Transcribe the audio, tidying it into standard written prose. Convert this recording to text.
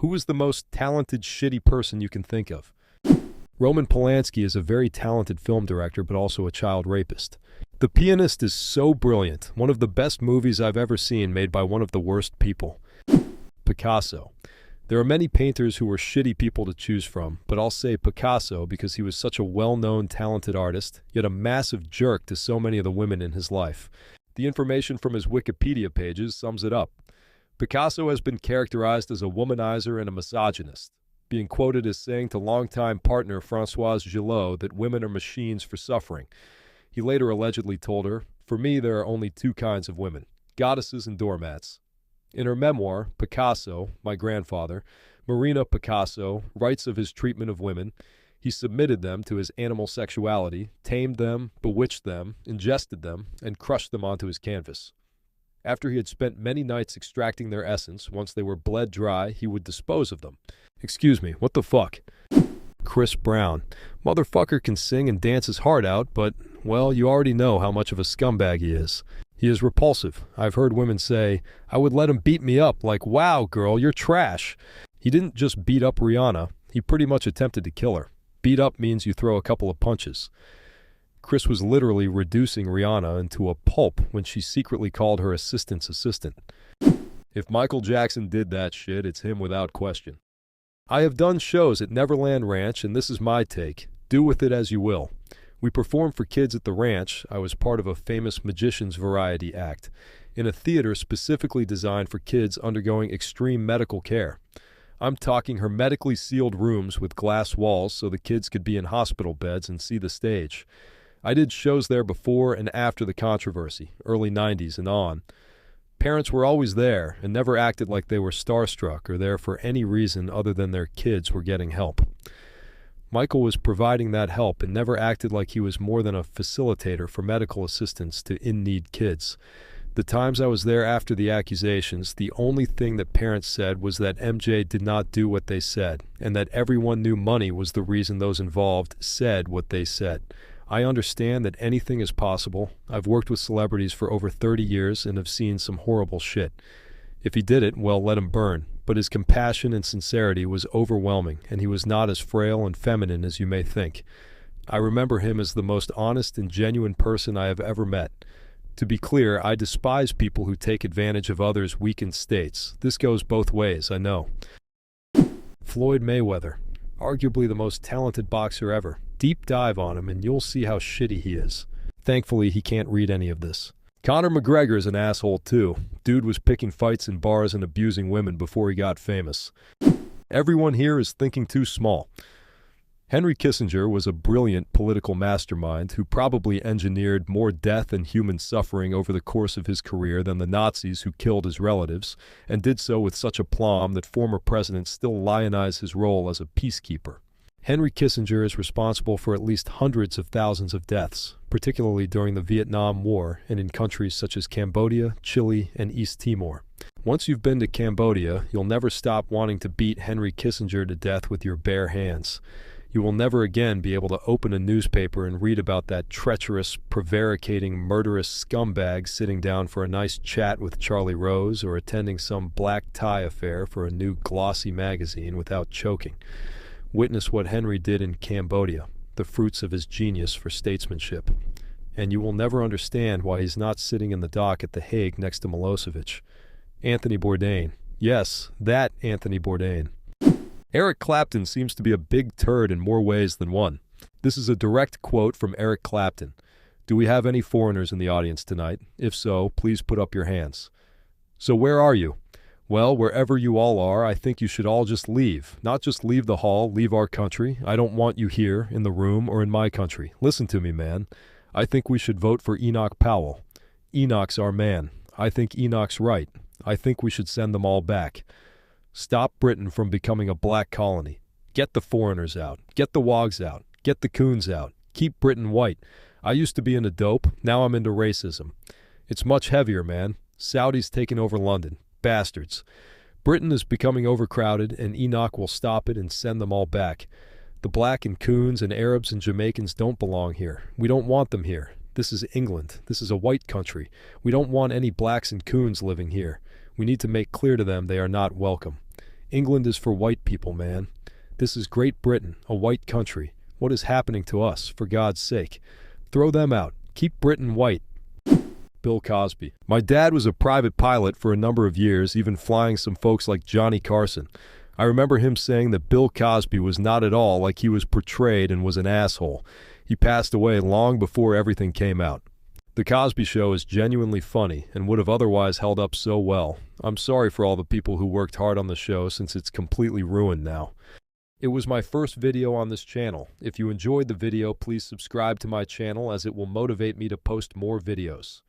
Who is the most talented, shitty person you can think of? Roman Polanski is a very talented film director, but also a child rapist. The Pianist is so brilliant, one of the best movies I've ever seen made by one of the worst people. Picasso. There are many painters who were shitty people to choose from, but I'll say Picasso because he was such a well-known, talented artist, yet a massive jerk to so many of the women in his life. The information from his Wikipedia pages sums it up. Picasso has been characterized as a womanizer and a misogynist, being quoted as saying to longtime partner Françoise Gillot that women are machines for suffering. He later allegedly told her, "For me, there are only two kinds of women, goddesses and doormats." In her memoir, Picasso, My Grandfather, Marina Picasso, writes of his treatment of women. He submitted them to his animal sexuality, tamed them, bewitched them, ingested them, and crushed them onto his canvas. After he had spent many nights extracting their essence, once they were bled dry, he would dispose of them. Excuse me, what the fuck? Chris Brown. Motherfucker can sing and dance his heart out, but, well, you already know how much of a scumbag he is. He is repulsive. I've heard women say, "I would let him beat me up," like, "Wow, girl, you're trash." He didn't just beat up Rihanna, he pretty much attempted to kill her. Beat up means you throw a couple of punches. Chris was literally reducing Rihanna into a pulp when she secretly called her assistant's assistant. If Michael Jackson did that shit, it's him without question. I have done shows at Neverland Ranch, and this is my take. Do with it as you will. We performed for kids at the ranch. I was part of a famous magician's variety act, in a theater specifically designed for kids undergoing extreme medical care. I'm talking hermetically sealed rooms with glass walls so the kids could be in hospital beds and see the stage. I did shows there before and after the controversy, early 90s and on. Parents were always there and never acted like they were starstruck or there for any reason other than their kids were getting help. Michael was providing that help and never acted like he was more than a facilitator for medical assistance to in-need kids. The times I was there after the accusations, the only thing that parents said was that MJ did not do what they said, and that everyone knew money was the reason those involved said what they said. I understand that anything is possible. I've worked with celebrities for over 30 years and have seen some horrible shit. If he did it, well, let him burn. But his compassion and sincerity was overwhelming, and he was not as frail and feminine as you may think. I remember him as the most honest and genuine person I have ever met. To be clear, I despise people who take advantage of others' weakened states. This goes both ways, I know. Floyd Mayweather, arguably the most talented boxer ever. Deep dive on him and you'll see how shitty he is. Thankfully, he can't read any of this. Conor McGregor's an asshole too. Dude was picking fights in bars and abusing women before he got famous. Everyone here is thinking too small. Henry Kissinger was a brilliant political mastermind who probably engineered more death and human suffering over the course of his career than the Nazis who killed his relatives, and did so with such aplomb that former presidents still lionize his role as a peacekeeper. Henry Kissinger is responsible for at least hundreds of thousands of deaths, particularly during the Vietnam War and in countries such as Cambodia, Chile, and East Timor. Once you've been to Cambodia, you'll never stop wanting to beat Henry Kissinger to death with your bare hands. You will never again be able to open a newspaper and read about that treacherous, prevaricating, murderous scumbag sitting down for a nice chat with Charlie Rose or attending some black tie affair for a new glossy magazine without choking. Witness what Henry did in Cambodia, the fruits of his genius for statesmanship. And you will never understand why he's not sitting in the dock at The Hague next to Milosevic. Anthony Bourdain. Yes, that Anthony Bourdain. Eric Clapton seems to be a big turd in more ways than one. This is a direct quote from Eric Clapton. Do we have any foreigners in the audience tonight? If so, please put up your hands. So where are you? Well, wherever you all are, I think you should all just leave. Not just leave the hall, leave our country. I don't want you here, in the room, or in my country. Listen to me, man. I think we should vote for Enoch Powell. Enoch's our man. I think Enoch's right. I think we should send them all back. Stop Britain from becoming a black colony. Get the foreigners out. Get the wogs out. Get the coons out. Keep Britain white. I used to be into dope. Now I'm into racism. It's much heavier, man. Saudis taking over London. Bastards. Britain is becoming overcrowded, and Enoch will stop it and send them all back. The black and coons and Arabs and Jamaicans don't belong here. We don't want them here. This is England. This is a white country. We don't want any blacks and coons living here. We need to make clear to them they are not welcome. England is for white people, man. This is Great Britain, a white country. What is happening to us, for God's sake? Throw them out. Keep Britain white. Bill Cosby. My dad was a private pilot for a number of years, even flying some folks like Johnny Carson. I remember him saying that Bill Cosby was not at all like he was portrayed and was an asshole. He passed away long before everything came out. The Cosby Show is genuinely funny and would have otherwise held up so well. I'm sorry for all the people who worked hard on the show since it's completely ruined now. It was my first video on this channel. If you enjoyed the video, please subscribe to my channel as it will motivate me to post more videos.